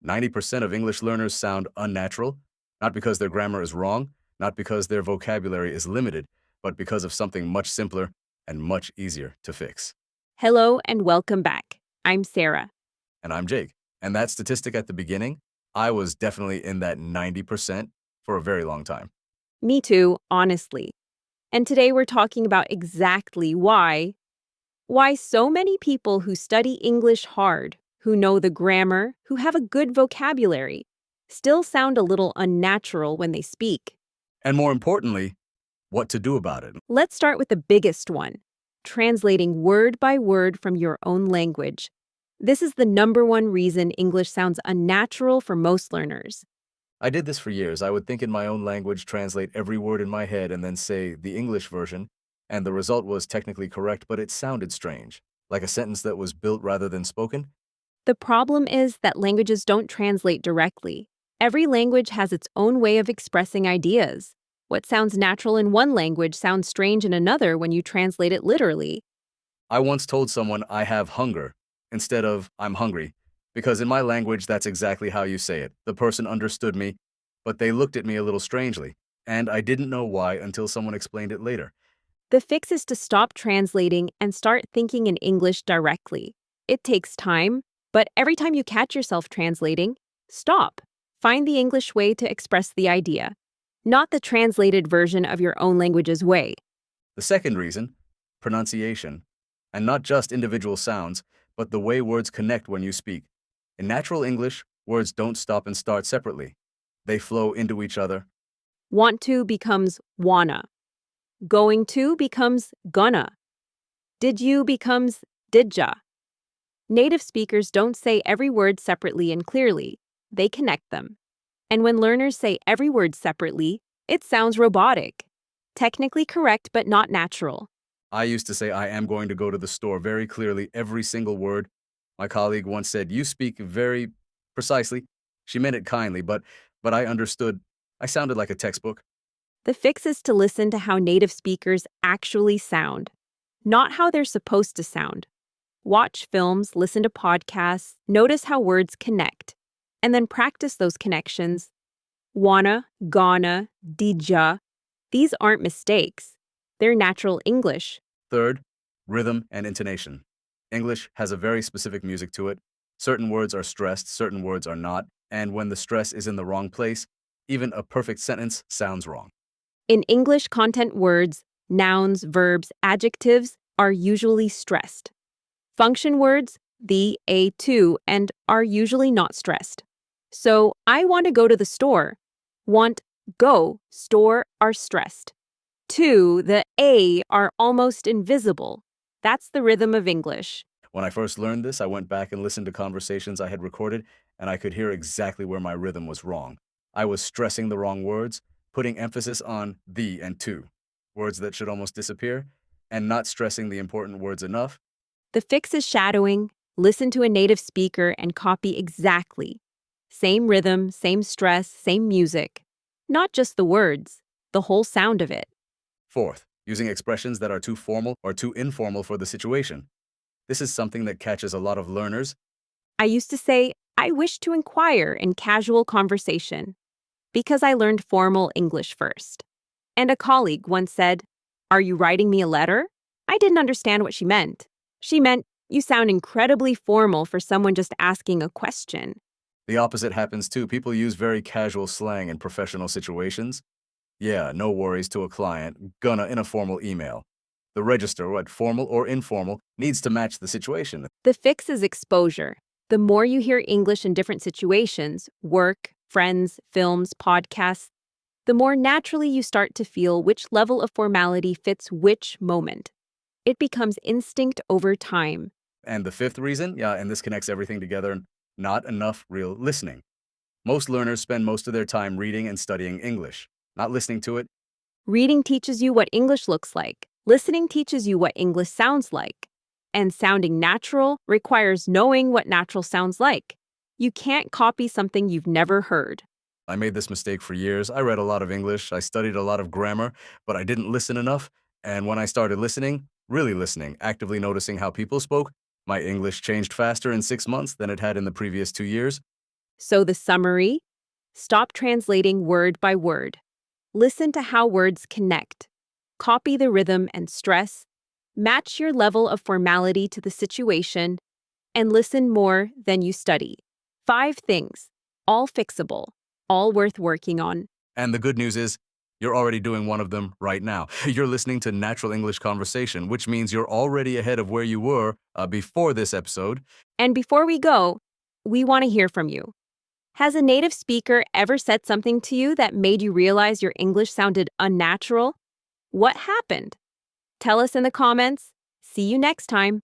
90% of English learners sound unnatural, not because their grammar is wrong, not because their vocabulary is limited, but because of something much simpler and much easier to fix. Hello and welcome back. I'm Sarah. And I'm Jake. And that statistic at the beginning, I was definitely in that 90% for a very long time. Me too, honestly. And today we're talking about exactly why so many people who study English hard, who know the grammar, who have a good vocabulary, still sound a little unnatural when they speak. And more importantly, what to do about it. Let's start with the biggest one, translating word by word from your own language. This is the number one reason English sounds unnatural for most learners. I did this for years. I would think in my own language, translate every word in my head, and then say the English version, and the result was technically correct, but it sounded strange, like a sentence that was built rather than spoken. The problem is that languages don't translate directly. Every language has its own way of expressing ideas. What sounds natural in one language sounds strange in another when you translate it literally. I once told someone I have hunger instead of I'm hungry, because in my language, that's exactly how you say it. The person understood me, but they looked at me a little strangely, and I didn't know why until someone explained it later. The fix is to stop translating and start thinking in English directly. It takes time, but every time you catch yourself translating, stop. Find the English way to express the idea, not the translated version of your own language's way. The second reason, pronunciation, and not just individual sounds, but the way words connect when you speak. In natural English, words don't stop and start separately. They flow into each other. Want to becomes wanna. Going to becomes gonna. Did you becomes didja. Native speakers don't say every word separately and clearly. They connect them. And when learners say every word separately, it sounds robotic. Technically correct, but not natural. I used to say I am going to go to the store very clearly, every single word. My colleague once said, "You speak very precisely." She meant it kindly, but I understood. I sounded like a textbook. The fix is to listen to how native speakers actually sound, not how they're supposed to sound. Watch films, listen to podcasts, notice how words connect, and then practice those connections. Wanna, gonna, didja. These aren't mistakes. They're natural English. Third, rhythm and intonation. English has a very specific music to it. Certain words are stressed, certain words are not, and when the stress is in the wrong place, even a perfect sentence sounds wrong. In English content, words, nouns, verbs, adjectives are usually stressed. Function words, the, a, to, and are usually not stressed. So, I want to go to the store. Want, go, store are stressed. To, the a are almost invisible. That's the rhythm of English. When I first learned this, I went back and listened to conversations I had recorded, and I could hear exactly where my rhythm was wrong. I was stressing the wrong words, putting emphasis on the and to, words that should almost disappear, and not stressing the important words enough. The fix is shadowing. Listen to a native speaker and copy exactly. Same rhythm, same stress, same music. Not just the words, the whole sound of it. Fourth, using expressions that are too formal or too informal for the situation. This is something that catches a lot of learners. I used to say, I wish to inquire in casual conversation, because I learned formal English first. And a colleague once said, "Are you writing me a letter?" I didn't understand what she meant. She meant, you sound incredibly formal for someone just asking a question. The opposite happens too. People use very casual slang in professional situations. Yeah, no worries to a client, gonna in a formal email. The register, what formal or informal, needs to match the situation. The fix is exposure. The more you hear English in different situations, work, friends, films, podcasts, the more naturally you start to feel which level of formality fits which moment. It becomes instinct over time. And the fifth reason, and this connects everything together, not enough real listening. Most learners spend most of their time reading and studying English, not listening to it. Reading teaches you what English looks like. Listening teaches you what English sounds like. And sounding natural requires knowing what natural sounds like. You can't copy something you've never heard. I made this mistake for years. I read a lot of English, I studied a lot of grammar, but I didn't listen enough. And when I started listening, really listening, actively noticing how people spoke, my English changed faster in 6 months than it had in the previous 2 years. So the summary: stop translating word by word. Listen to how words connect. Copy the rhythm and stress. Match your level of formality to the situation. And listen more than you study. 5 things, all fixable, all worth working on. And the good news is, you're already doing one of them right now. You're listening to Natural English Conversation, which means you're already ahead of where you were before this episode. And before we go, we want to hear from you. Has a native speaker ever said something to you that made you realize your English sounded unnatural? What happened? Tell us in the comments. See you next time.